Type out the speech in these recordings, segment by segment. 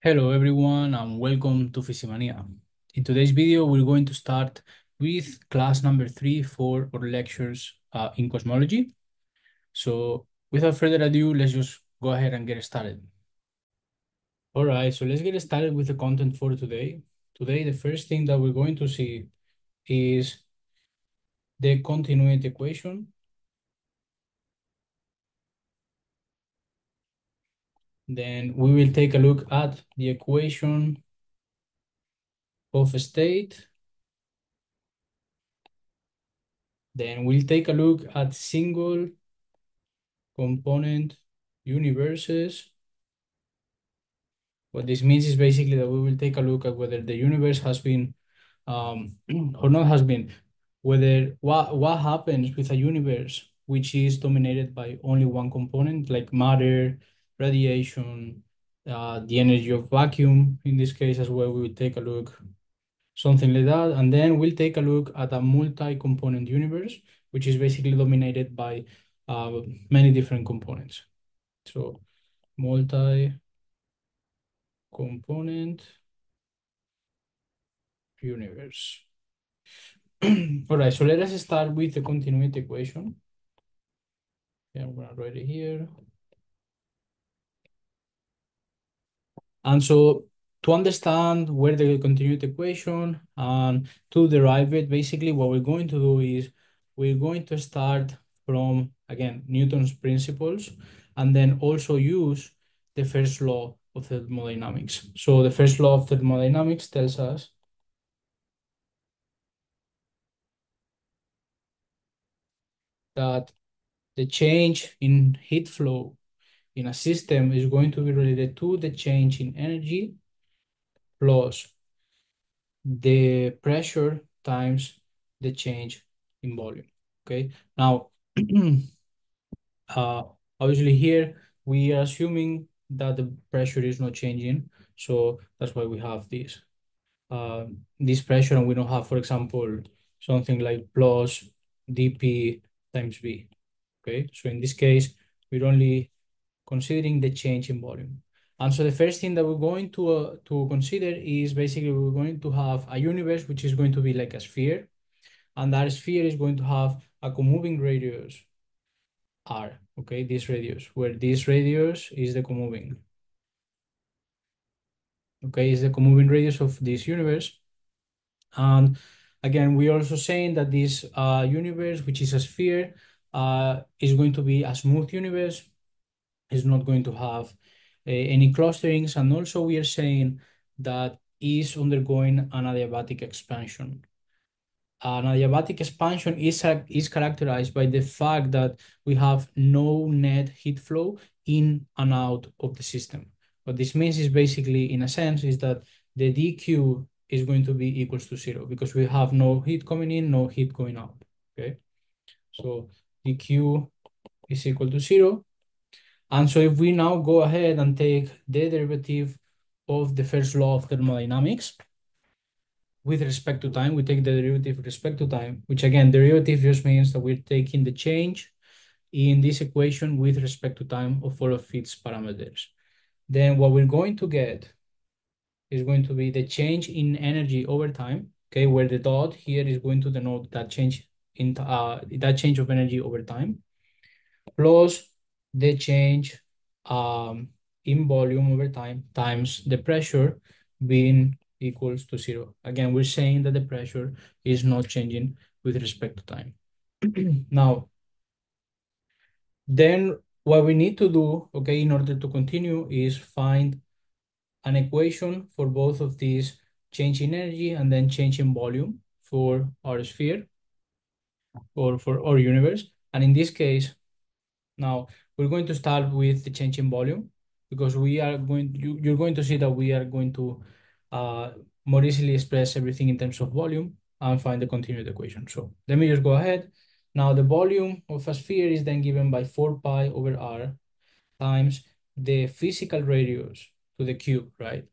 Hello everyone and welcome to Fisimania. In today's video, we're going to start with class number 3 for our lectures in cosmology. So without further ado, let's just go ahead and get started. All right, so let's get started with the content for today. Today, the first thing that we're going to see is the continuity equation. Then we will take a look at the equation of a state. Then we'll take a look at single component universes. What this means is basically that we will take a look at whether the universe has been or not has been, whether what happens with a universe which is dominated by only one component, like matter, radiation, the energy of vacuum. In this case as well, we will take a look, something like that. And then we'll take a look at a multi-component universe, which is basically dominated by many different components. So multi-component universe. All right, so let us start with the continuity equation. Okay, I'm gonna write it here. And so to understand where the continuity equation and to derive it, basically what we're going to do is we're going to start from, again, Newton's principles, and then also use the first law of thermodynamics. So the first law of thermodynamics tells us that the change in heat flow in a system is going to be related to the change in energy plus the pressure times the change in volume. Okay. Now, uh, obviously here we are assuming that the pressure is not changing, so that's why we have this pressure, and we don't have, for example, something like plus dp times v. Okay, so in this case, we're only considering the change in volume. And so the first thing that we're going to consider is basically we're going to have a universe which is going to be like a sphere, and that sphere is going to have a comoving radius r. Okay, this radius, where this radius is the comoving. Okay, is the comoving radius of this universe. And again, we're also saying that this universe, which is a sphere, is going to be a smooth universe. Is not going to have any clusterings, and also we are saying that is undergoing an adiabatic expansion. An adiabatic expansion is characterized by the fact that we have no net heat flow in and out of the system. What this means is basically, in a sense, is that the dq is going to be equals to 0 because we have no heat coming in, no heat going out. Okay, so dq is equal to 0. And so if we now go ahead and take the derivative of the first law of thermodynamics with respect to time, we take the derivative with respect to time, which again, derivative just means that we're taking the change in this equation with respect to time of all of its parameters. Then what we're going to get is going to be the change in energy over time, okay, where the dot here is going to denote that change in that change of energy over time, plus the change in volume over time times the pressure being equals to 0. Again, we're saying that the pressure is not changing with respect to time. Now, then what we need to do, okay, in order to continue is find an equation for both of these change in energy and then change in volume for our sphere or for our universe. And in this case, now, we're going to start with the change in volume because you're going to see that we are going to more easily express everything in terms of volume and find the continued equation. So let me just go ahead. Now, the volume of a sphere is then given by 4 pi over r times the physical radius to the cube, right?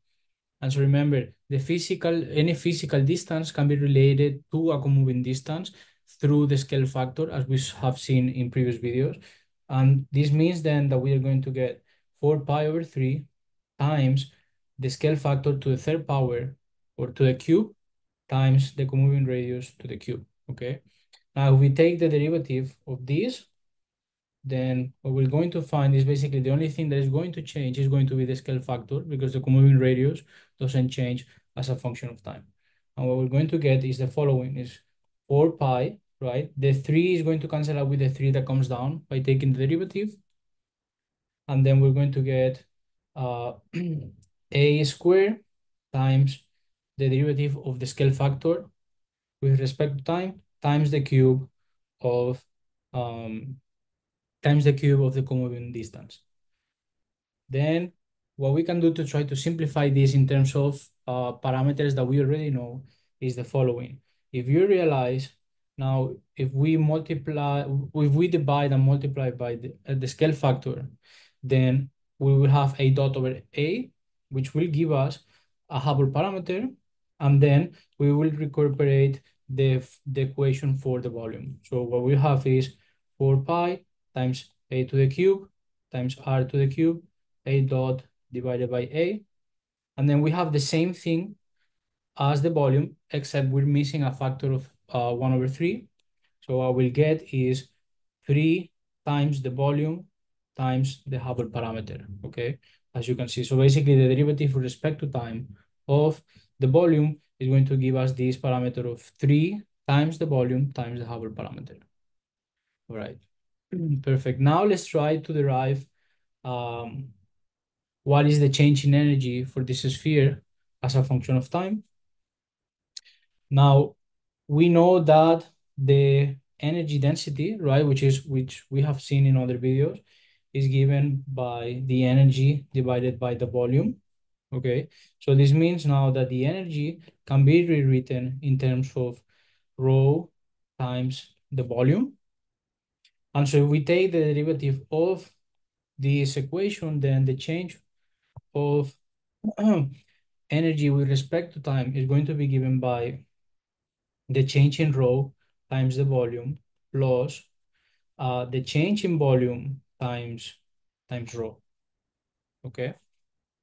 And so remember, any physical distance can be related to a comoving distance through the scale factor, as we have seen in previous videos. And this means then that we are going to get 4 pi over 3 times the scale factor to the third power or to the cube times the comoving radius to the cube, okay? Now, if we take the derivative of this, then what we're going to find is basically the only thing that is going to change is going to be the scale factor because the comoving radius doesn't change as a function of time. And what we're going to get is the following, is 4 pi, right? The 3 is going to cancel out with the 3 that comes down by taking the derivative. And then we're going to get a squared times the derivative of the scale factor with respect to time times the cube of um, the comoving distance. Then what we can do to try to simplify this in terms of parameters that we already know is the following. If you realize now, if we divide and multiply by the scale factor, then we will have a dot over a, which will give us a Hubble parameter, and then we will recuperate the equation for the volume. So what we have is 4 pi times a to the cube times r to the cube a dot divided by a. And then we have the same thing as the volume, except we're missing a factor of 1 over 3. So what we'll get is 3 times the volume times the Hubble parameter, okay? As you can see. So basically the derivative with respect to time of the volume is going to give us this parameter of 3 times the volume times the Hubble parameter. All right, perfect. Now let's try to derive um, what is the change in energy for this sphere as a function of time. Now, we know that the energy density, right, which we have seen in other videos, is given by the energy divided by the volume, okay? So this means now that the energy can be rewritten in terms of rho times the volume. And so if we take the derivative of this equation, then the change of energy with respect to time is going to be given by the change in rho times the volume plus the change in volume times rho, okay?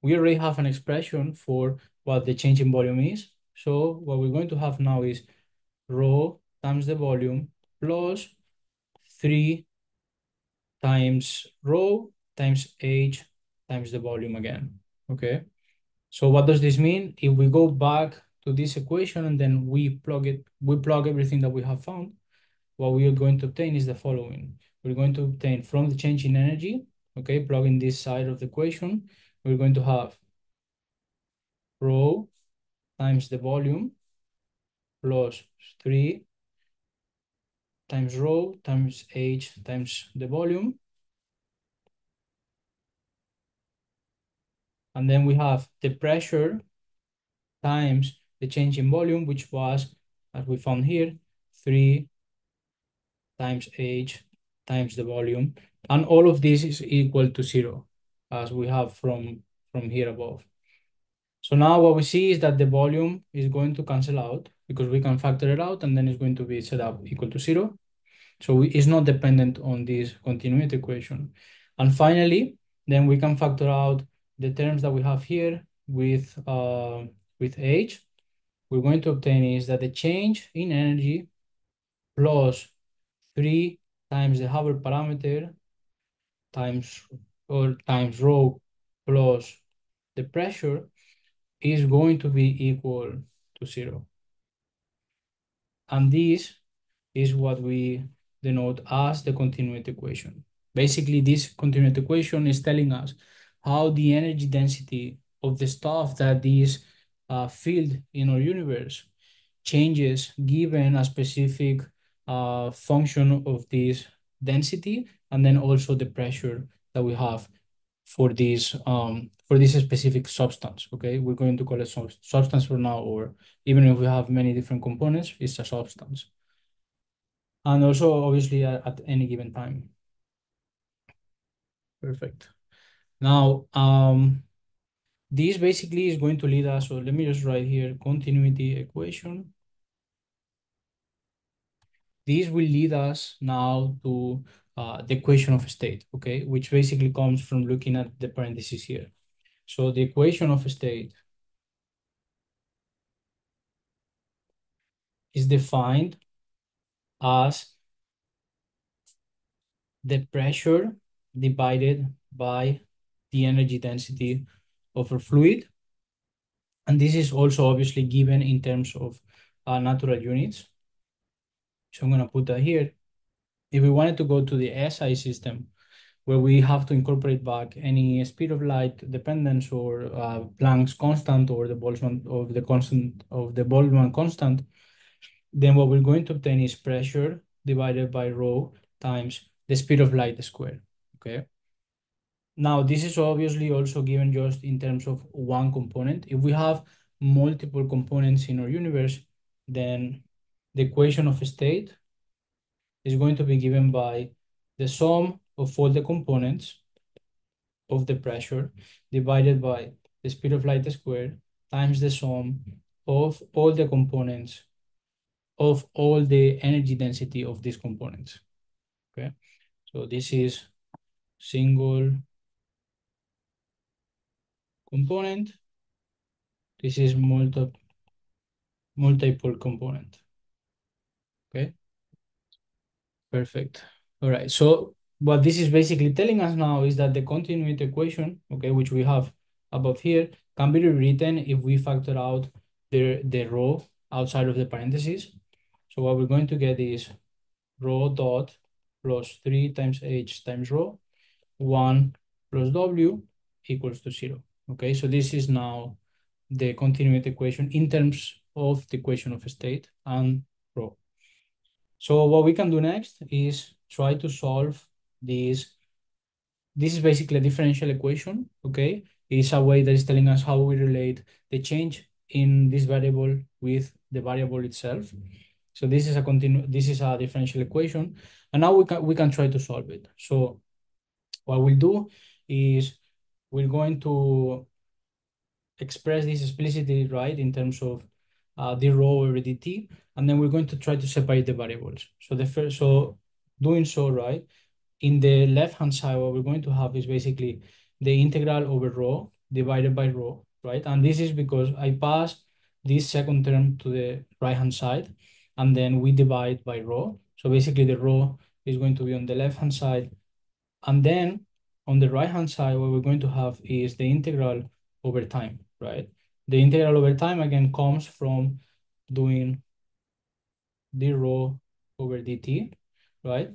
We already have an expression for what the change in volume is. So what we're going to have now is rho times the volume plus 3 times rho times h times the volume again, okay? So what does this mean? If we go back to this equation and then we plug everything that we have found, what we are going to obtain is the following. We're going to obtain from the change in energy, okay, plugging this side of the equation, we're going to have rho times the volume plus 3 times rho times h times the volume. And then we have the pressure times the change in volume, which was, as we found here, 3 times h times the volume. And all of this is equal to 0, as we have from here above. So now what we see is that the volume is going to cancel out because we can factor it out, and then it's going to be set up equal to 0. So it's not dependent on this continuity equation. And finally, then we can factor out the terms that we have here with h. We're going to obtain is that the change in energy plus 3 times the Hubble parameter times rho plus the pressure is going to be equal to 0. And this is what we denote as the continuity equation. Basically, this continuity equation is telling us how the energy density of the stuff that is field in our universe changes given a specific function of this density, and then also the pressure that we have for this specific substance. Okay, we're going to call it substance for now, or even if we have many different components, it's a substance. And also obviously at any given time. Perfect. Now, this basically is going to lead us, so let me just write here continuity equation. This will lead us now to the equation of state, okay, which basically comes from looking at the parentheses here. So the equation of state is defined as the pressure divided by the energy density of a fluid. And this is also obviously given in terms of natural units. So I'm going to put that here. If we wanted to go to the SI system, where we have to incorporate back any speed of light dependence or Planck's constant or the Boltzmann of the constant of the Boltzmann constant, then what we're going to obtain is pressure divided by rho times the speed of light squared. Okay. Now this is obviously also given just in terms of one component. If we have multiple components in our universe, then the equation of state is going to be given by the sum of all the components of the pressure divided by the speed of light squared times the sum of all the components of all the energy density of these components. Okay, so this is single component. This is multiple component. Okay, perfect. All right, so what this is basically telling us now is that the continuity equation, okay, which we have above here, can be rewritten if we factor out the rho outside of the parentheses. So what we're going to get is rho dot plus 3 times h times rho, 1 plus w equals to 0. Okay, so this is now the continuity equation in terms of the equation of state and rho. So what we can do next is try to solve this. This is basically a differential equation, okay? It's a way that is telling us how we relate the change in this variable with the variable itself. So this is a differential equation, and now we can try to solve it. So what we'll do is we're going to express this explicitly, right, in terms of d rho over dt, and then we're going to try to separate the variables. So doing so, right, in the left-hand side, what we're going to have is basically the integral over rho divided by rho, right? And this is because I pass this second term to the right-hand side, and then we divide by rho. So basically the rho is going to be on the left-hand side. And then on the right-hand side, what we're going to have is the integral over time, right? The integral over time, again, comes from doing d rho over dt, right?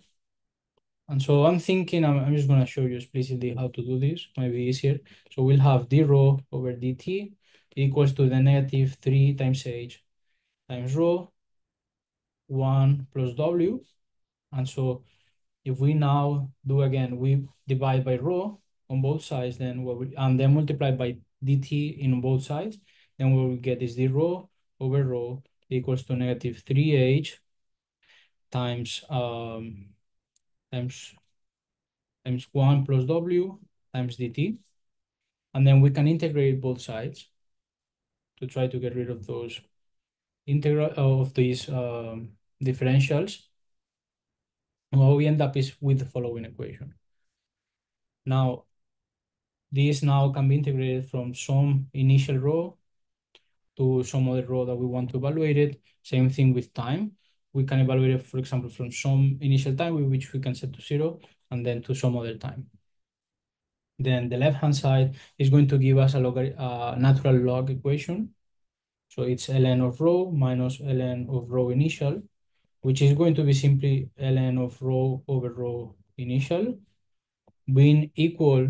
And so I'm thinking, I'm just going to show you explicitly how to do this, maybe easier. So we'll have d rho over dt equals to the negative 3 times h times rho 1 plus w. And so if we now do again, we divide by rho on both sides, then and then multiply by dt in both sides, then what we get is d rho over rho equals to negative 3h times times 1 plus w times dt. And then we can integrate both sides to try to get rid of those integral of these differentials. And what we end up is with the following equation. Now, this now can be integrated from some initial rho to some other rho that we want to evaluate it. Same thing with time. We can evaluate it, for example, from some initial time, which we can set to 0, and then to some other time. Then the left-hand side is going to give us a natural log equation. So it's ln of rho minus ln of rho initial, which is going to be simply ln of rho over rho initial being equal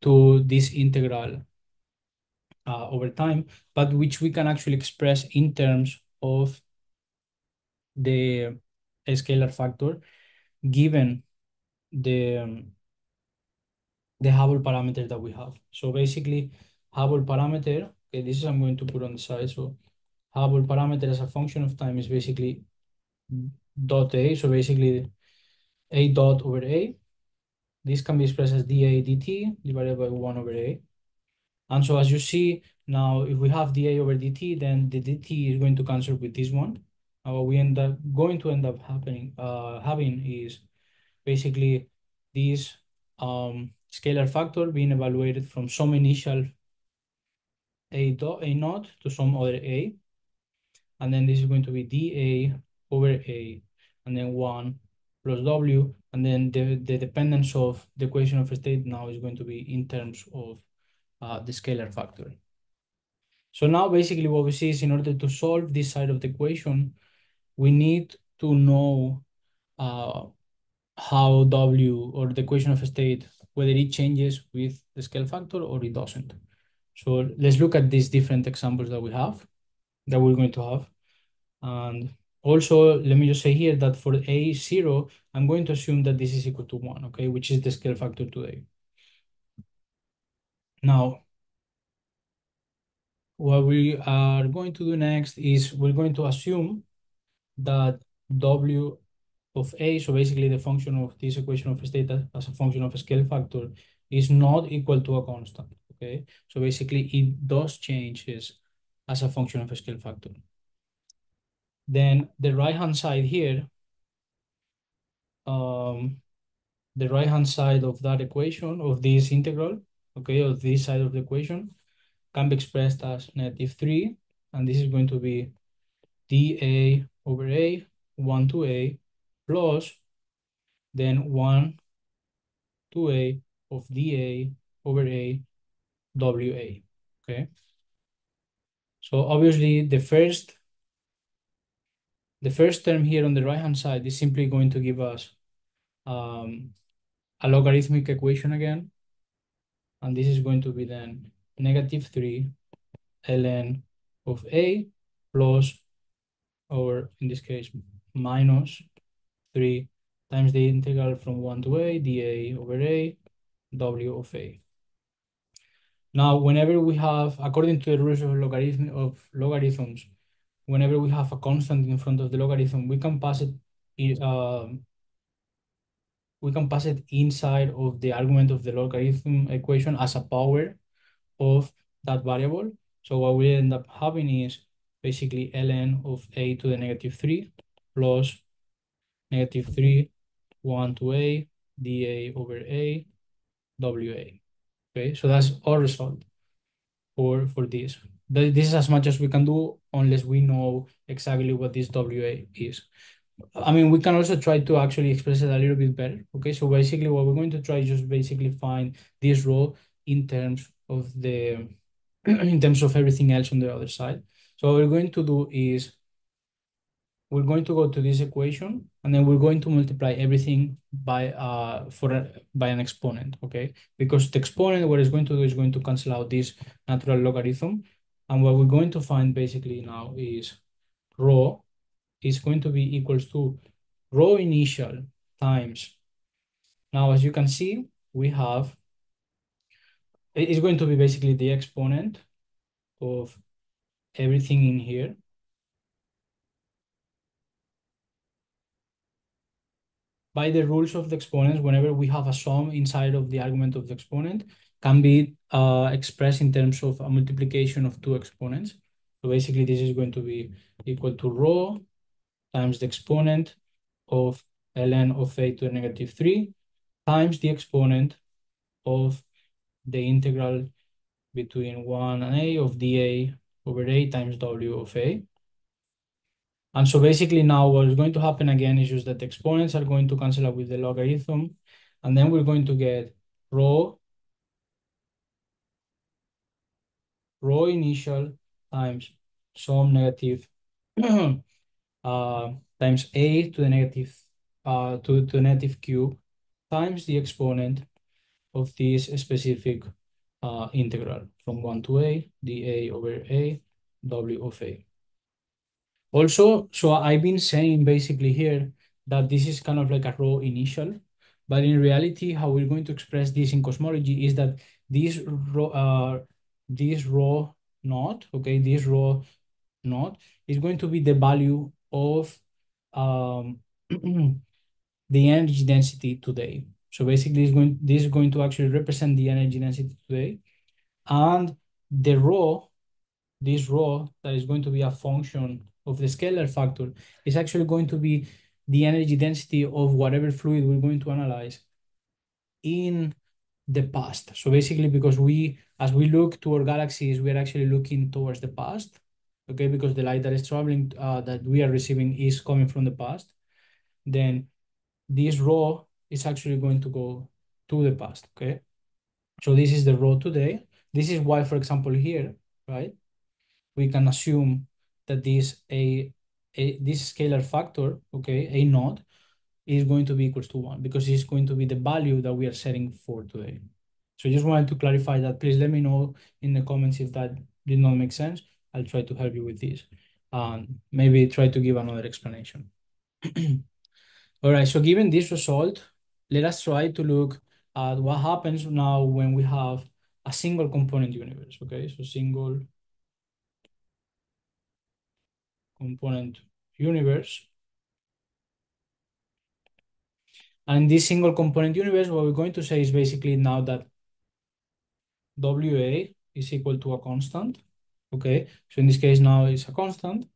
to this integral over time, but which we can actually express in terms of the scalar factor given the Hubble parameter that we have. So basically, Hubble parameter, okay, this is I'm going to put on the side. So Hubble parameter as a function of time is basically dot A. So basically A dot over A. This can be expressed as dA dt divided by 1 over A. And so as you see now, if we have dA over dt, then the dt is going to cancel with this one. And what we end up having is basically this scalar factor being evaluated from some initial a naught to some other a. And then this is going to be dA over A, and then 1 plus W. And then the dependence of the equation of state now is going to be in terms of the scalar factor. So now basically what we see is in order to solve this side of the equation, we need to know how W or the equation of state, whether it changes with the scale factor or it doesn't. So let's look at these different examples that we're going to have. And also, let me just say here that for A0, I'm going to assume that this is equal to 1, okay, which is the scale factor today. Now, what we are going to do next is we're going to assume that W of A, so basically the function of this equation of state as a function of a scale factor, is not equal to a constant, okay? So basically it does changes as a function of a scale factor. Then the right-hand side here, the right-hand side of that equation, of this integral, okay, of this side of the equation, can be expressed as -3, and this is going to be dA over A, 1 to A, plus then 1 to A of dA over A, WA, okay? So obviously the first term here on the right-hand side is simply going to give us a logarithmic equation again, and this is going to be then -3 ln of A plus, or in this case, -3 times the integral from 1 to A, dA over A, W of A. Now, whenever we have, according to the rules of logarithms, whenever we have a constant in front of the logarithm, we can pass it inside of the argument of the logarithm equation as a power of that variable. So what we end up having is basically ln of A to the -3 plus -3, 1 to A, dA over A, WA. Okay, so that's our result for this. This is as much as we can do unless we know exactly what this WA is. I mean, we can also try to actually express it a little bit better. Okay, so basically what we're going to try is just basically find this row in terms of the in terms of everything else on the other side. So what we're going to do is we're going to go to this equation and then we're going to multiply everything by by an exponent, okay? Because the exponent, what it's going to do is going to cancel out this natural logarithm. And what we're going to find basically now is rho is going to be equals to rho initial times. Now, as you can see, we have, it's going to be basically the exponent of everything in here by the rules of the exponents. Whenever we have a sum inside of the argument of the exponent, can be expressed in terms of a multiplication of two exponents. So basically, this is going to be equal to rho times the exponent of ln of A to the -3 times the exponent of the integral between 1 and A of dA over A times W of A. And so basically now what is going to happen again is just that the exponents are going to cancel out with the logarithm, and then we're going to get rho initial times some negative times A to the negative to the negative cube times the exponent of this specific integral from 1 to A, dA over A, W of A. Also, so I've been saying basically here that this is kind of like a rho initial, but in reality, how we're going to express this in cosmology is that this rho naught, okay, this rho naught is going to be the value of the energy density today. So basically, this is going to actually represent the energy density today, and the rho, this rho that is going to be a function of the scalar factor, is actually going to be the energy density of whatever fluid we're going to analyze in the past. So basically, because as we look to our galaxies, we are actually looking towards the past, okay? Because the light that is traveling, that we are receiving is coming from the past. Then this row is actually going to go to the past, okay? So this is the row today. This is why, for example, here, right? We can assume that this scalar factor, okay, A naught, is going to be equals to 1 because it's going to be the value that we are setting for today. So just wanted to clarify that. Please let me know in the comments if that did not make sense. I'll try to help you with this. Maybe try to give another explanation. All right, so given this result, let us try to look at what happens now when we have a single component universe, okay? So single component universe. And this single component universe, what we're going to say is basically now that WA is equal to a constant, okay? So in this case now it's a constant.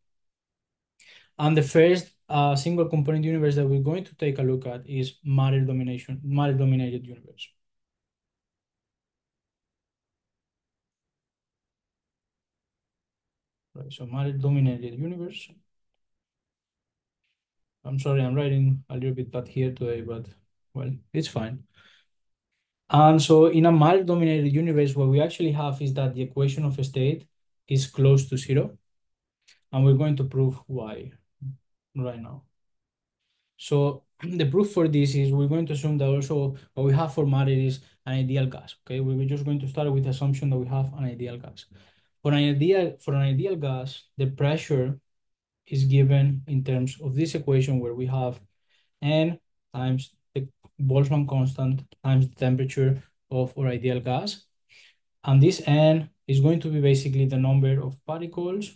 And the first single component universe that we're going to take a look at is matter-dominated universe. Right, so matter-dominated universe. I'm sorry, I'm writing a little bit bad here today, but well, it's fine. And so in a matter-dominated universe, what we actually have is that the equation of state is close to zero. And we're going to prove why right now. So the proof for this is we're going to assume that also what we have for matter is an ideal gas. Okay, we're just going to start with the assumption that we have an ideal gas. For an ideal gas, the pressure is given in terms of this equation where we have N times the Boltzmann constant times the temperature of our ideal gas. And this N is going to be basically the number of particles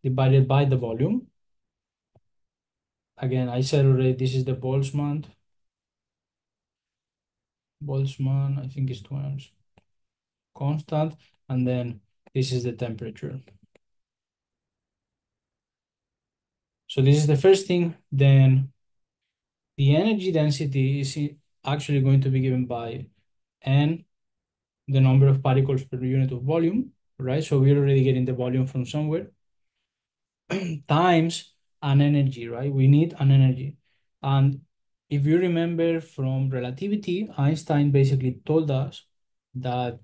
divided by the volume. Again, I said already, this is the Boltzmann, I think it's 2 constant, and then this is the temperature. So this is the first thing. Then the energy density is actually going to be given by N, the number of particles per unit of volume, right? So we're already getting the volume from somewhere, times an energy, right? We need an energy. And if you remember from relativity, Einstein basically told us that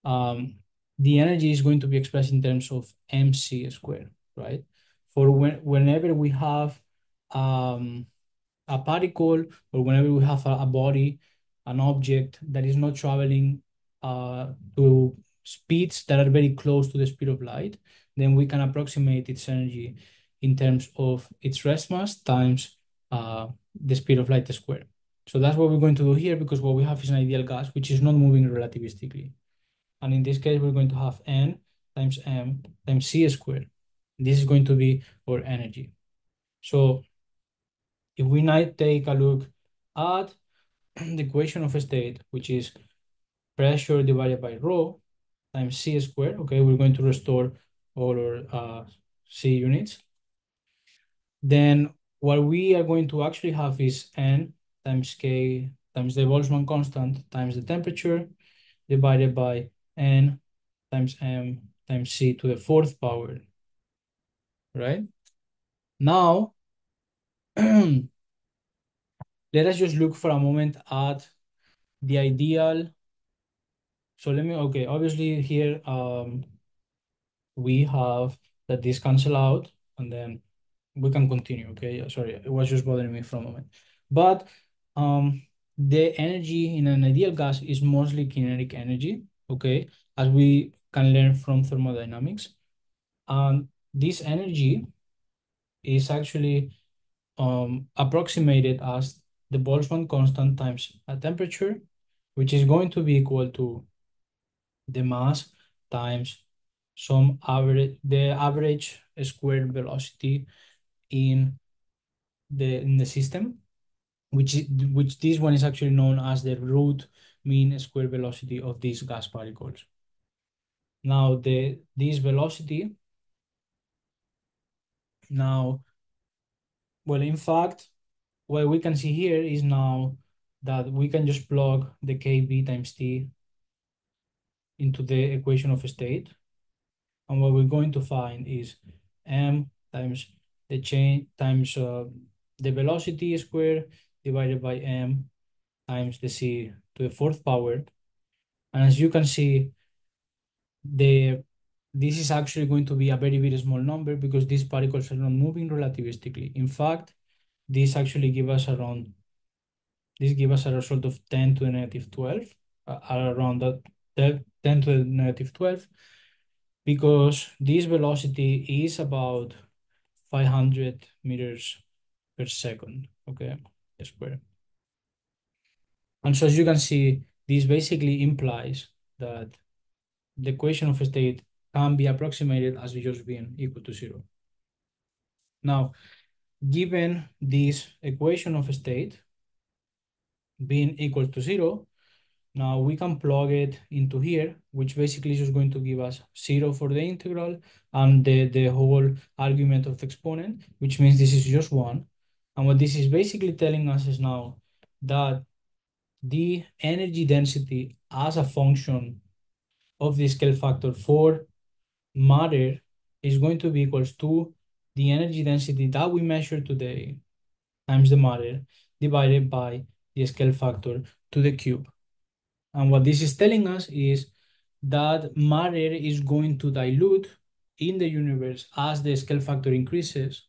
the energy is going to be expressed in terms of mc squared, right? For whenever we have um, a particle or whenever we have a body, an object that is not traveling to speeds that are very close to the speed of light, then we can approximate its energy in terms of its rest mass times the speed of light squared. So that's what we're going to do here because what we have is an ideal gas which is not moving relativistically. And in this case, we're going to have N times M times C squared. This is going to be our energy. So if we now take a look at the equation of a state, which is pressure divided by rho times C squared, okay, we're going to restore all our C units. Then what we are going to actually have is N times K times the Boltzmann constant times the temperature divided by N times M times C to the fourth power, right? Now, let us just look for a moment at the ideal. So okay, obviously here we have that this cancel out and then we can continue, okay? Sorry, it was just bothering me for a moment. But the energy in an ideal gas is mostly kinetic energy, okay? As we can learn from thermodynamics. And this energy is actually approximated as the Boltzmann constant times a temperature, which is going to be equal to the mass times the average squared velocity in the system, which this one is actually known as the root mean square velocity of these gas particles. Now this velocity now, well, in fact, what we can see here is now that we can just plug the kb times t into the equation of state. And what we're going to find is m times the change times the velocity square divided by m times the c to the fourth power. And as you can see, this is actually going to be a very, very small number because these particles are not moving relativistically. In fact, this actually give us around, this give us a result of 10 to the negative 12, around that 10 to the negative 12, because this velocity is about 500 meters per second, okay, square. And so as you can see, this basically implies that the equation of state can be approximated as just being equal to zero. Now, given this equation of state being equal to zero, now we can plug it into here, which basically is just going to give us zero for the integral and the whole argument of the exponent, which means this is just one. And what this is basically telling us is now that the energy density as a function of the scale factor for matter is going to be equals to the energy density that we measured today times the matter divided by the scale factor to the cube. And what this is telling us is that matter is going to dilute in the universe as the scale factor increases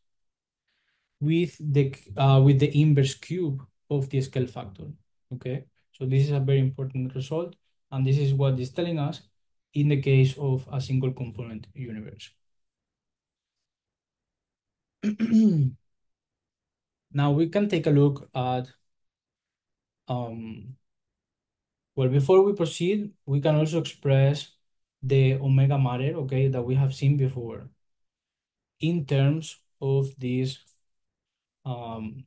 with the inverse cube of the scale factor. Okay, so this is a very important result, and this is what it's telling us in the case of a single component universe. Now we can take a look at well, before we proceed, we can also express the omega matter, okay, that we have seen before in terms of this um,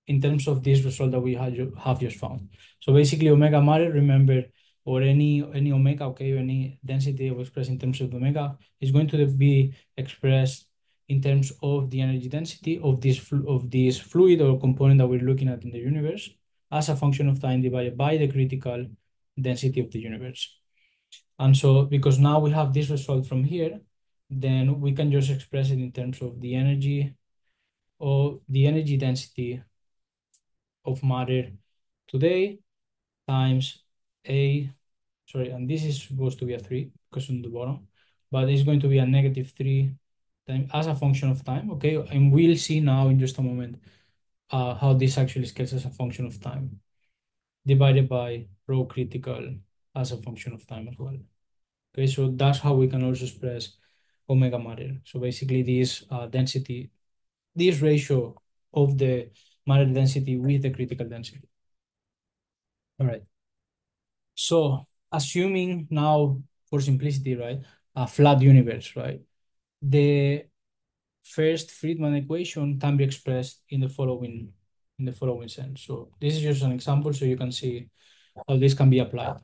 result that we have just found. So basically omega matter, remember, or any omega, okay, or any density we express in terms of omega is going to be expressed in terms of the energy density of this fluid or component that we're looking at in the universe as a function of time divided by the critical density of the universe. And so because now we have this result from here, then we can just express it in terms of the energy or the energy density of matter today times a, sorry, and this is supposed to be a 3 because on the bottom, but it's going to be a negative 3 time as a function of time, okay? And we'll see now in just a moment how this actually scales as a function of time divided by rho critical as a function of time as well. Okay, so that's how we can also express omega matter. So basically this density, this ratio of the matter density with the critical density. All right. So assuming now for simplicity, right, a flat universe, right, the first Friedman equation can be expressed in the following sense. So this is just an example so you can see how this can be applied.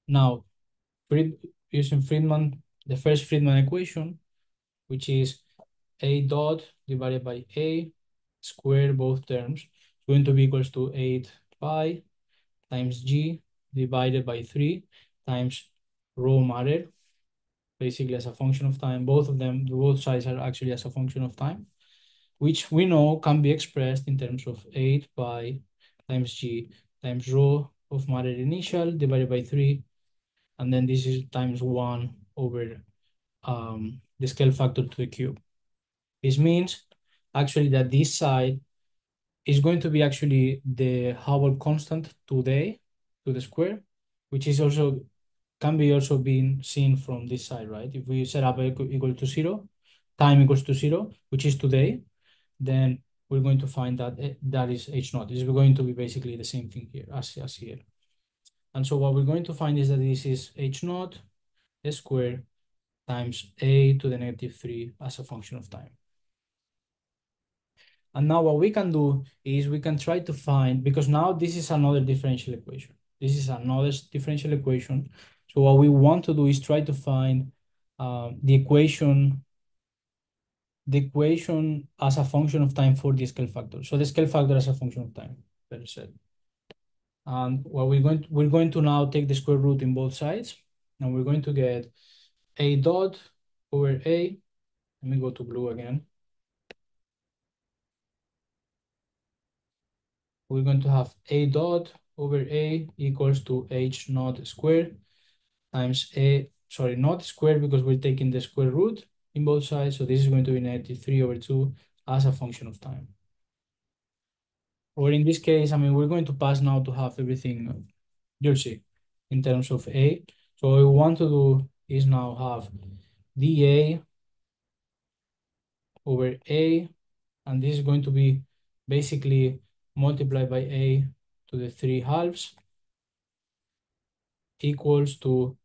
Now, using Friedman, the first Friedman equation, which is a dot divided by a square both terms, is going to be equals to 8 pi times g divided by 3 times rho matter, basically as a function of time. Both of them, both sides are actually as a function of time, which we know can be expressed in terms of 8 pi times g times rho of matter initial divided by 3, and then this is times 1 over the scale factor to the cube. This means actually that this side is going to be actually the Hubble constant today to the square, which is also can be also being seen from this side, right? If we set up equal to 0, time equals to 0, which is today, then we're going to find that that is h naught. This is going to be basically the same thing here as here. And so what we're going to find is that this is h naught squared times a to the negative 3 as a function of time. And now what we can do is we can try to find, because now this is another differential equation. This is another differential equation. So what we want to do is try to find the equation as a function of time for the scale factor. So the scale factor as a function of time. per set. And what we're going to now take the square root in both sides, and we're going to get a dot over a. Let me go to blue again. We're going to have a dot over a equals to h naught squared times a, sorry, not squared because we're taking the square root in both sides. So this is going to be negative 3 over 2 as a function of time. Or in this case, I mean, we're going to pass now to have everything, you'll see, in terms of a. So what we want to do is now have dA over a, and this is going to be basically multiplied by a to the 3/2 equals to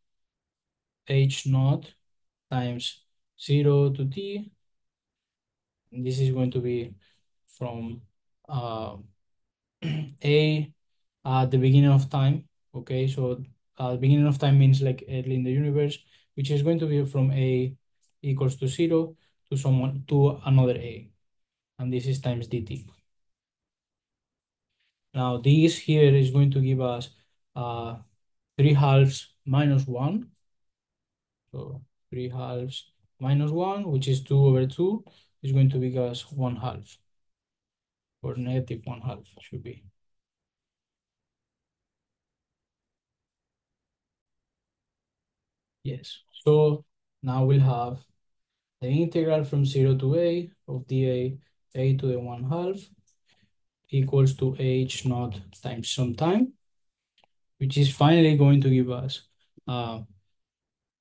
h naught times 0 to t. And this is going to be from uh, a at the beginning of time. Okay, so the beginning of time means like early in the universe, which is going to be from a equals to 0 to another a, and this is times dt. Now this here is going to give us 3/2 minus 1. So 3/2 minus 1, which is 2 over 2, is going to give us 1/2, or negative 1/2 should be. Yes. So now we'll have the integral from 0 to a of dA a to the 1/2 equals to h naught times some time, which is finally going to give us uh,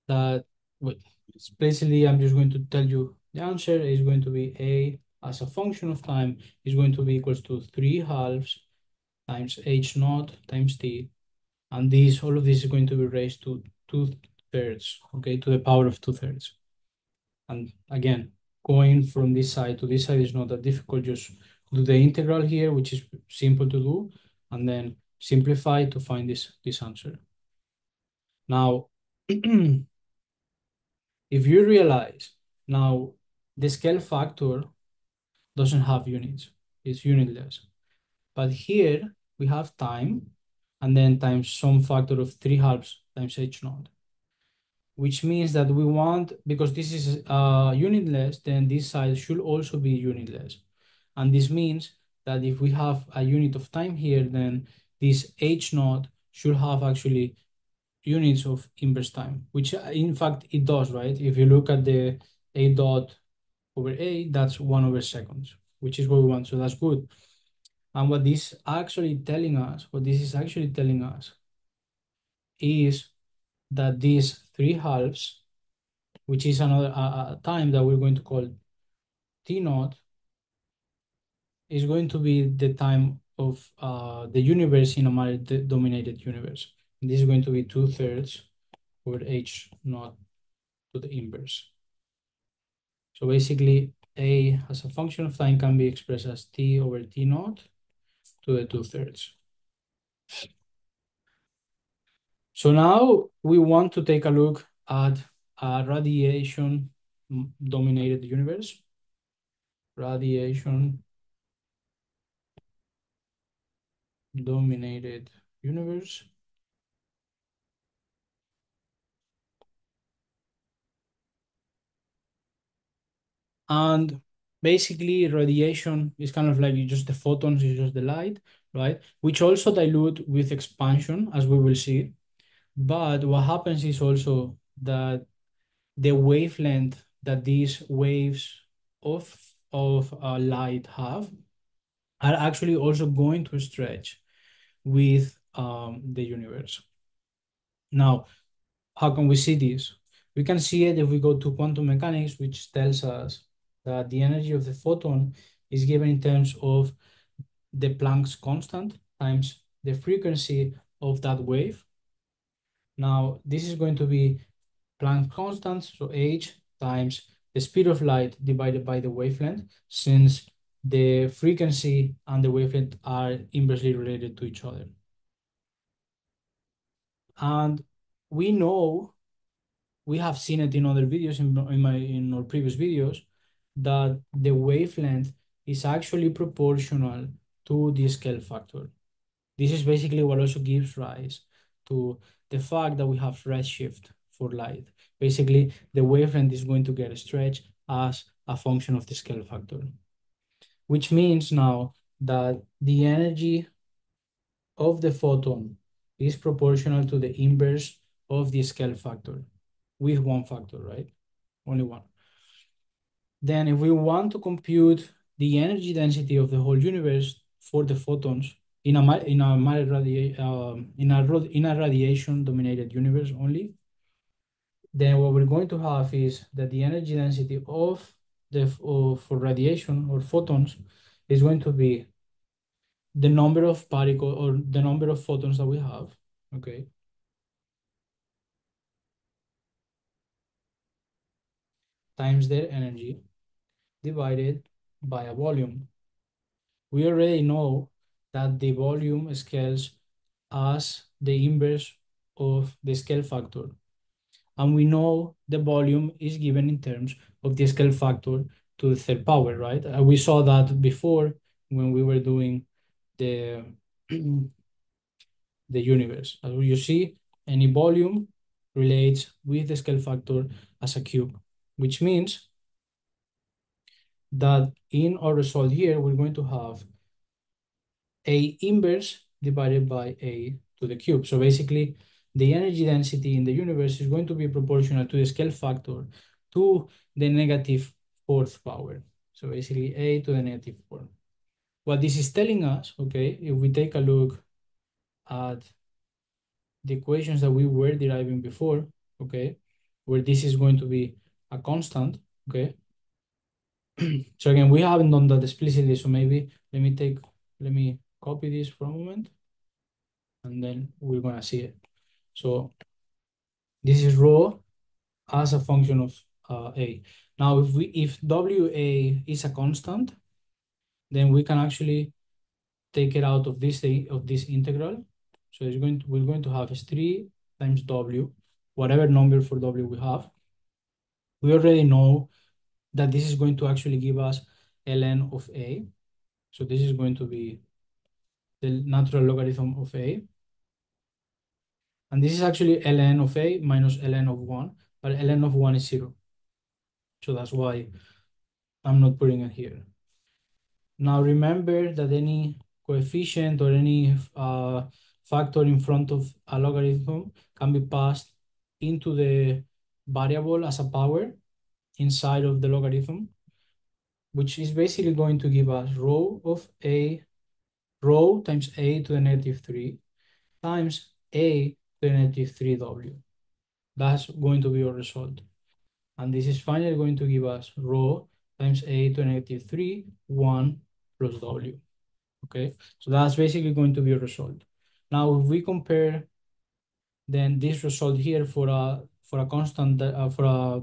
that, wait, it's basically, I'm just going to tell you the answer is going to be a as a function of time is going to be equals to 3/2 times h naught times t, and this, all of this is going to be raised to 2/3, okay, to the power of 2/3. And again, going from this side to this side is not that difficult. Just do the integral here, which is simple to do, and then simplify to find this answer. Now, if you realize now the scale factor doesn't have units, it's unitless. But here we have time, and then times some factor of 3/2 times h naught, which means that we want, because this is unitless, then this side should also be unitless. And this means that if we have a unit of time here, then this h naught should have actually units of inverse time, which in fact it does, right? If you look at the a dot over a, that's 1 over seconds, which is what we want, so that's good. And what this is actually telling us is that these 3/2, which is another time that we're going to call t naught, is going to be the time of the universe in a matter-dominated universe. And this is going to be 2/3 over h naught to the inverse. So basically, a as a function of time can be expressed as t over t naught to the 2/3. So now we want to take a look at a radiation dominated universe. Radiation dominated universe. And basically radiation is kind of like just the photons, is just the light, right? Which also dilute with expansion, as we will see. But what happens is also that the wavelength that these waves of light have are actually also going to stretch with the universe. Now, how can we see this? We can see it if we go to quantum mechanics, which tells us that the energy of the photon is given in terms of the Planck's constant times the frequency of that wave. Now, this is going to be Planck constant, so h times the speed of light divided by the wavelength, since the frequency and the wavelength are inversely related to each other. And we know, we have seen it in other videos, in our previous videos, that the wavelength is actually proportional to the scale factor. This is basically what also gives rise to the fact that we have redshift for light. Basically, the wavelength is going to get stretched as a function of the scale factor, which means now that the energy of the photon is proportional to the inverse of the scale factor with one factor, right? Only one. Then if we want to compute the energy density of the whole universe for the photons in a radiation dominated universe only, then what we're going to have is that the energy density for radiation or photons is going to be the number of particles or the number of photons that we have, okay, times their energy divided by a volume. We already know that the volume scales as the inverse of the scale factor. And we know the volume is given in terms of the scale factor to the third power, right? We saw that before when we were doing the, the universe. As you see, any volume relates with the scale factor as a cube, which means that in our result here, we're going to have A inverse divided by A to the cube. So basically, the energy density in the universe is going to be proportional to the scale factor to the negative fourth power. So basically, A to the negative 4. What this is telling us, okay, if we take a look at the equations that we were deriving before, okay, where this is going to be a constant, okay. So again, we haven't done that explicitly, so maybe let me copy this for a moment, and then we're gonna see it. So this is rho as a function of A. Now, if WA is a constant, then we can actually take it out of this integral. So we're going to have S3 times W, whatever number for W we have. We already know that this is going to actually give us ln of A. So this is going to be the natural logarithm of A. And this is actually ln of A minus ln of 1, but ln of 1 is 0. So that's why I'm not putting it here. Now remember that any coefficient or any factor in front of a logarithm can be passed into the variable as a power inside of the logarithm, which is basically going to give us rho times A to the negative 3 times A to the negative 3W. That's going to be our result. And this is finally going to give us rho times A to the negative 3, 1 plus W. Okay, so that's basically going to be a result. Now, if we compare then this result here for a constant for a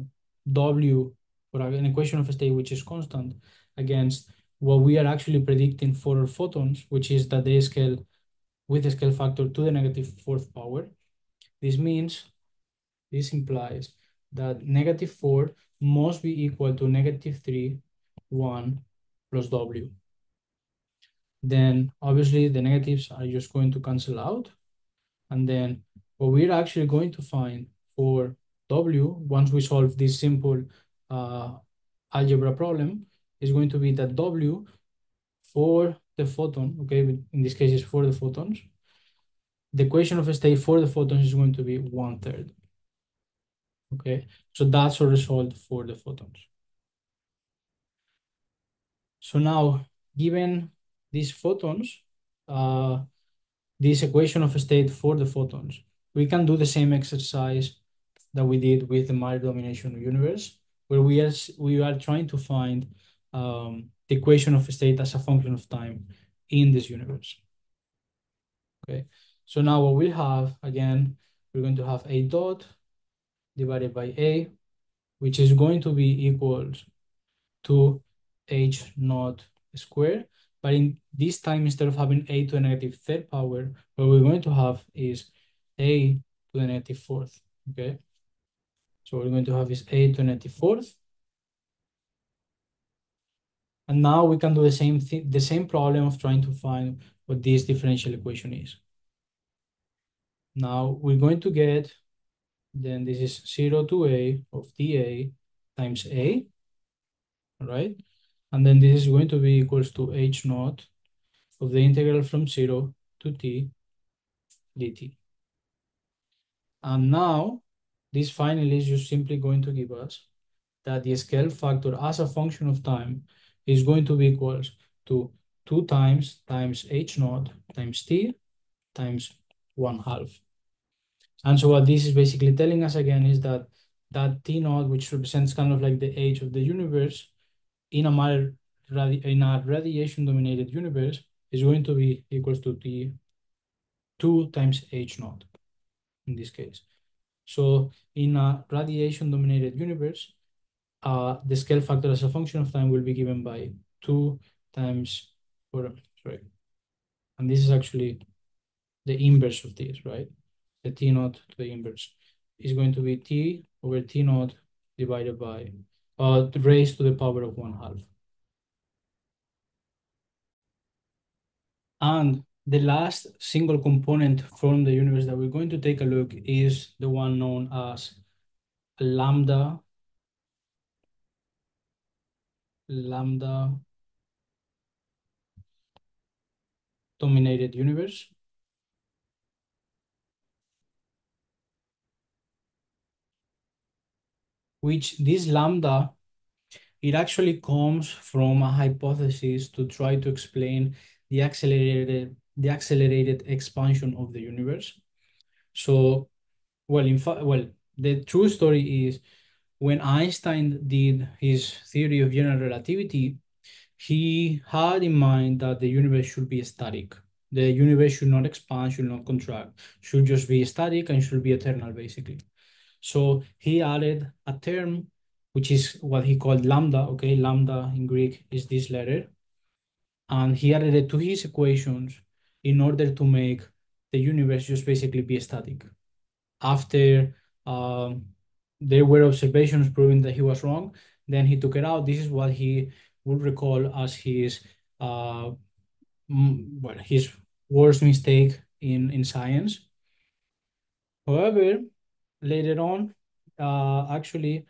W for an equation of state which is constant against what we are actually predicting for our photons, which is that they scale with a scale factor to the negative fourth power. This implies that negative 4 must be equal to negative 3, 1 plus W. Then obviously the negatives are just going to cancel out. And then what we're actually going to find for W, once we solve this simple algebra problem, is going to be that W for the photon, okay, in this case is for the photons, the equation of state for the photons is going to be 1/3. Okay, so that's our result for the photons. So now, given these photons, this equation of state for the photons, we can do the same exercise that we did with the matter domination universe, where we are trying to find the equation of state as a function of time in this universe. Okay, so now what we have, again, we're going to have A dot divided by A, which is going to be equals to H naught squared. But in this time, instead of having A to the negative third power, what we're going to have is A to the negative fourth, okay? So what we're going to have is A to the negative fourth And now we can do the same thing, the same problem of trying to find what this differential equation is. Now we're going to get, then this is 0 to a of dA times a, right? And then this is going to be equals to h naught of the integral from 0 to t dt. And now this finally is just simply going to give us that the scale factor as a function of time is going to be equals to 2 times h naught times t times 1/2. And so what this is basically telling us again is that that t naught, which represents kind of like the age of the universe in a matter in a radiation dominated universe, is going to be equals to t 2 times h naught in this case. So in a radiation dominated universe, the scale factor as a function of time will be given by 2 times, or sorry, and this is actually the inverse of this, right? The t naught to the inverse is going to be t over t naught divided by raised to the power of 1/2. And the last single component from the universe that we're going to take a look is the one known as lambda dominated universe, which this lambda, it actually comes from a hypothesis to try to explain the accelerated expansion of the universe. So, well, in fact, well, the true story is when Einstein did his theory of general relativity, he had in mind that the universe should be static. The universe should not expand, should not contract, should just be static and should be eternal, basically. So he added a term, which is what he called lambda. Okay, lambda in Greek is this letter. And he added it to his equations in order to make the universe just basically be static. After um, there were observations proving that he was wrong, then he took it out. This is what he would recall as his well, his worst mistake in science. However, later on, actually,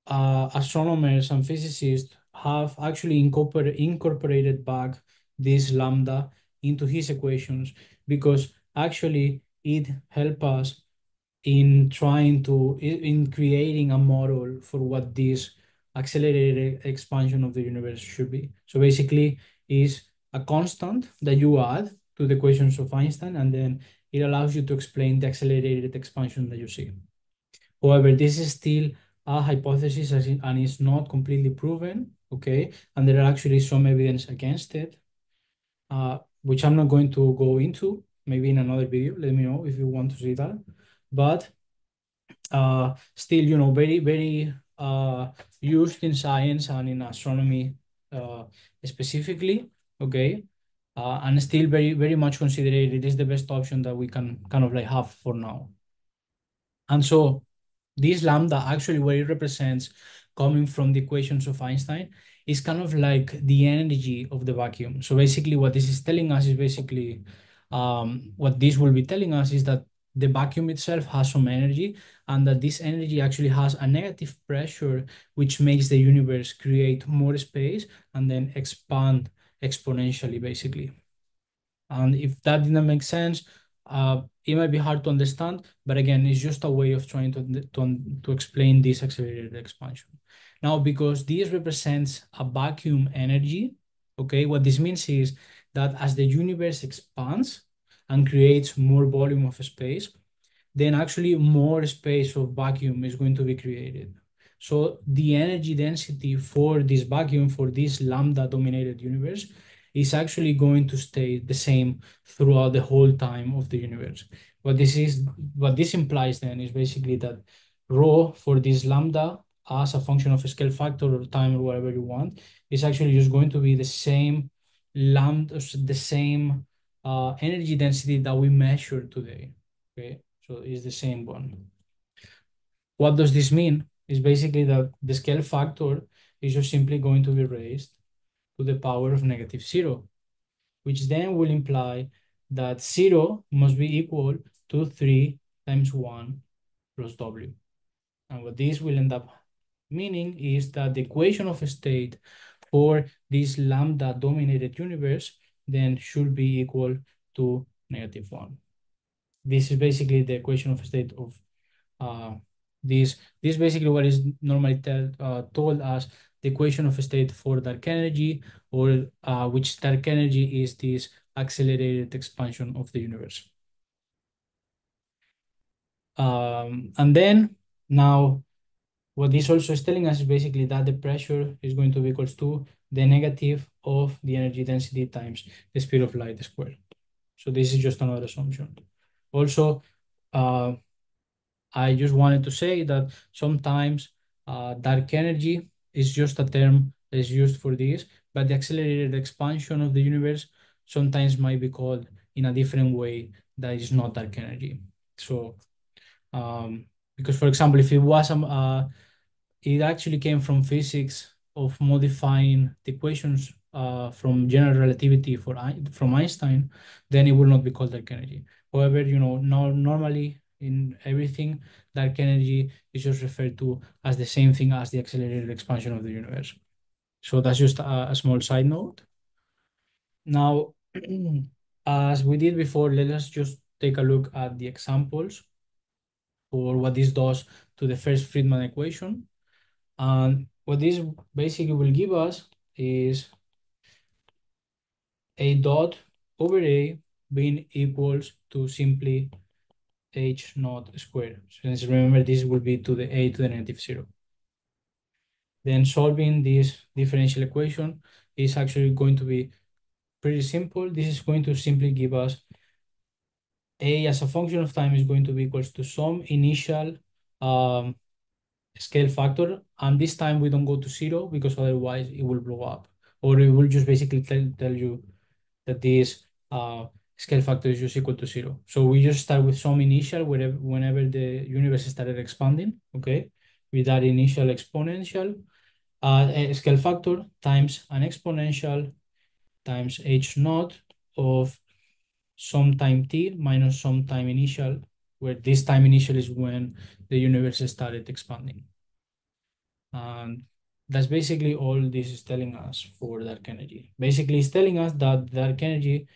astronomers and physicists have actually incorporated back this lambda into his equations because actually it helps us in trying to in creating a model for what this accelerated expansion of the universe should be. So basically is a constant that you add to the equations of Einstein, and then it allows you to explain the accelerated expansion that you see. However, this is still a hypothesis and it's not completely proven, okay? And there are actually some evidence against it, which I'm not going to go into, maybe in another video. Let me know if you want to see that. But still, very, very used in science and in astronomy specifically, okay? And still very, very much considered it is the best option that we can kind of like have for now. And so this lambda, actually what it represents coming from the equations of Einstein, is kind of like the energy of the vacuum. So basically what this is telling us is basically, what this will be telling us is that the vacuum itself has some energy, and that this energy actually has a negative pressure, which makes the universe create more space and then expand exponentially, basically. And if that didn't make sense, it might be hard to understand, but again, it's just a way of trying to explain this accelerated expansion. Now, because this represents a vacuum energy, okay, what this means is that as the universe expands and creates more volume of space, then actually more space of vacuum is going to be created. So the energy density for this vacuum, for this lambda dominated universe, is actually going to stay the same throughout the whole time of the universe. What this implies then is basically that rho for this lambda as a function of a scale factor or time or whatever you want is actually just going to be the same lambda, the same energy density that we measured today. Okay, so it's the same one. What does this mean? Is basically that the scale factor is just simply going to be raised to the power of -0, which then will imply that 0 must be equal to 3 times 1 plus W. And what this will end up meaning is that the equation of state for this lambda dominated universe then should be equal to -1. This is basically the equation of state of uh, this. This is basically what is normally told as the equation of state for dark energy, or which dark energy is this accelerated expansion of the universe. And then now what this also is telling us is basically that the pressure is going to be equals to the negative of the energy density times the speed of light squared. So this is just another assumption. Also, I just wanted to say that sometimes dark energy is just a term that is used for this, but the accelerated expansion of the universe sometimes might be called in a different way that is not dark energy. So, because for example, if it was it actually came from physics of modifying the equations from general relativity from Einstein, then it will not be called dark energy. However, normally in everything, dark energy is just referred to as the same thing as the accelerated expansion of the universe. So that's just a small side note. Now, as we did before, let us just take a look at the examples for what this does to the first Friedman equation. And what this basically will give us is a dot over A being equals to simply H naught squared. Since remember, this will be to the A to the -0. Then solving this differential equation is actually going to be pretty simple. This is going to simply give us A as a function of time is going to be equals to some initial scale factor, and this time we don't go to 0 because otherwise it will blow up, or it will just basically tell you that this scale factor is just equal to 0. So we just start with some initial whenever the universe started expanding, okay, with that initial exponential scale factor times an exponential times h naught of some time t minus some time initial, where this time initial is when the universe started expanding. And that's basically all this is telling us for dark energy. Basically, it's telling us that dark energy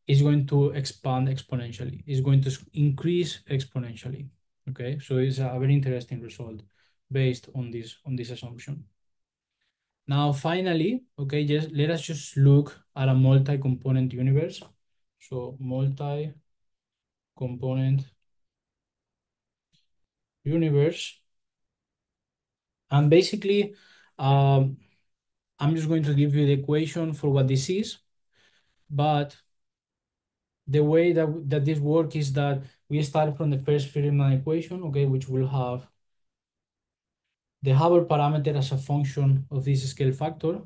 is going to expand exponentially, is going to increase exponentially. Okay, so it's a very interesting result based on this assumption. Now, finally, okay, let us just look at a multi-component universe. So multi-component universe, and basically, I'm just going to give you the equation for what this is, but the way that this works is that we start from the first Friedman equation, okay, which will have the Hubble parameter as a function of this scale factor,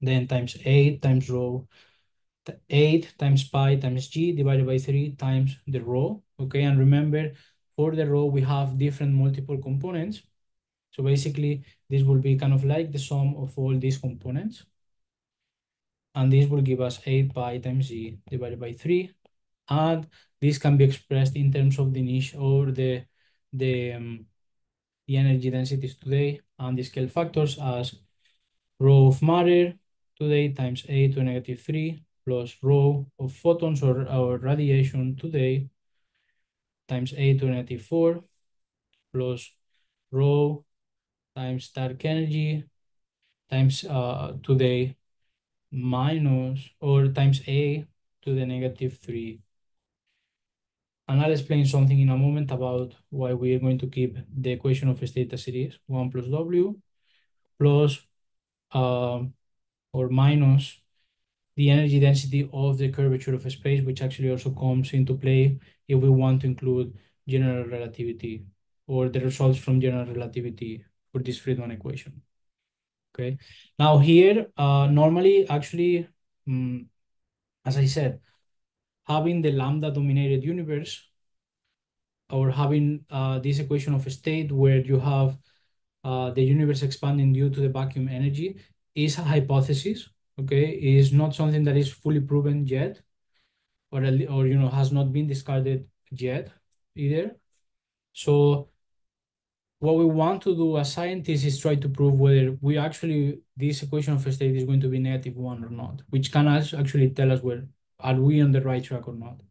then times 8 times rho, 8 times pi times g divided by 3 times the rho, okay? And remember, for the rho, we have different multiple components. So basically, this will be kind of like the sum of all these components. And this will give us 8 pi times g divided by 3. And this can be expressed in terms of the niche or the energy densities today and the scale factors as rho of matter today times a to -3 plus rho of photons or radiation today times a to -4 plus rho times dark energy times today minus or times a to the -3. And I'll explain something in a moment about why we are going to keep the equation of state as it is, 1 plus W plus or minus the energy density of the curvature of space, which actually also comes into play if we want to include general relativity or the results from general relativity for this Friedman equation. Okay. Now here, normally, actually, as I said, having the lambda dominated universe or having this equation of state where you have the universe expanding due to the vacuum energy is a hypothesis. Okay, it is not something that is fully proven yet, or has not been discarded yet either. So what we want to do as scientists is try to prove whether this equation of state is going to be -1 or not, which can actually tell us where are we on the right track or not.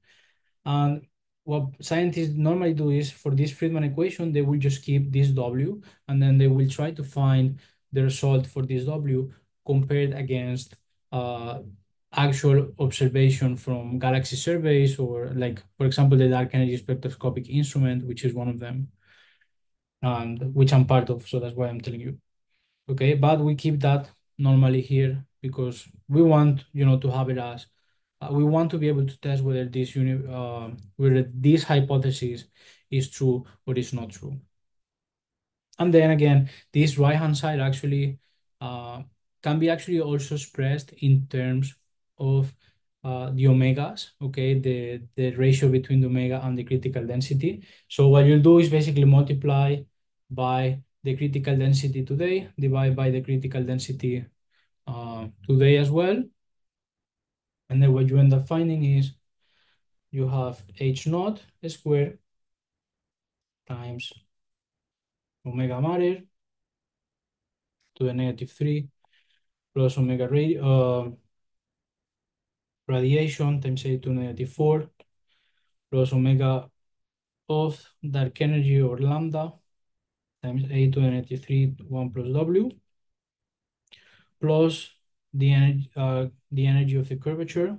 And what scientists normally do is for this Friedman equation, they will just keep this W, and then they will try to find the result for this W compared against actual observation from galaxy surveys, or like, for example, the dark energy spectroscopic instrument, which is one of them, and which I'm part of. So that's why I'm telling you. Okay, but we keep that normally here because we want, to have it as we want to be able to test whether this hypothesis is true or is not true. And then again, this right-hand side actually can be actually also expressed in terms of the omegas, okay, the ratio between the omega and the critical density. So what you'll do is basically multiply by the critical density today, divide by the critical density today as well. And then what you end up finding is you have h naught squared times omega matter to the -3 plus omega radiation times a to -4 plus omega of dark energy or lambda times a to the -3 1 plus w plus the energy of the curvature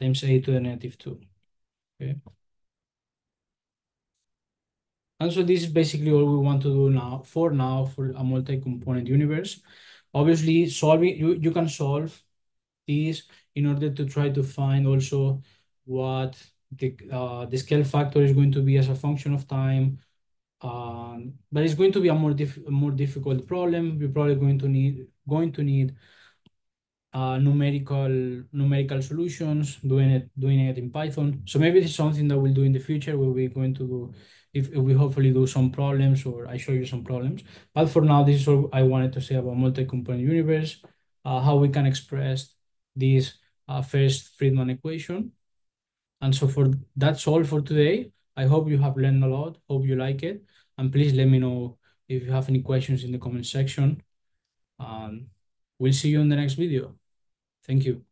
times a to the -2. Okay. And so this is basically all we want to do now for a multi-component universe. Obviously, you can solve this in order to try to find also what the scale factor is going to be as a function of time. But it's going to be a more difficult problem. We're probably going to need numerical solutions, doing it in Python. So maybe this is something that we'll do in the future, where we're going to do, if we hopefully do some problems, or I show you some problems. But for now, this is all I wanted to say about multi-component universe, how we can express this first Friedman equation. And so that's all for today. I hope you have learned a lot. Hope you like it. And please let me know if you have any questions in the comment section. Um, we'll see you in the next video. Thank you.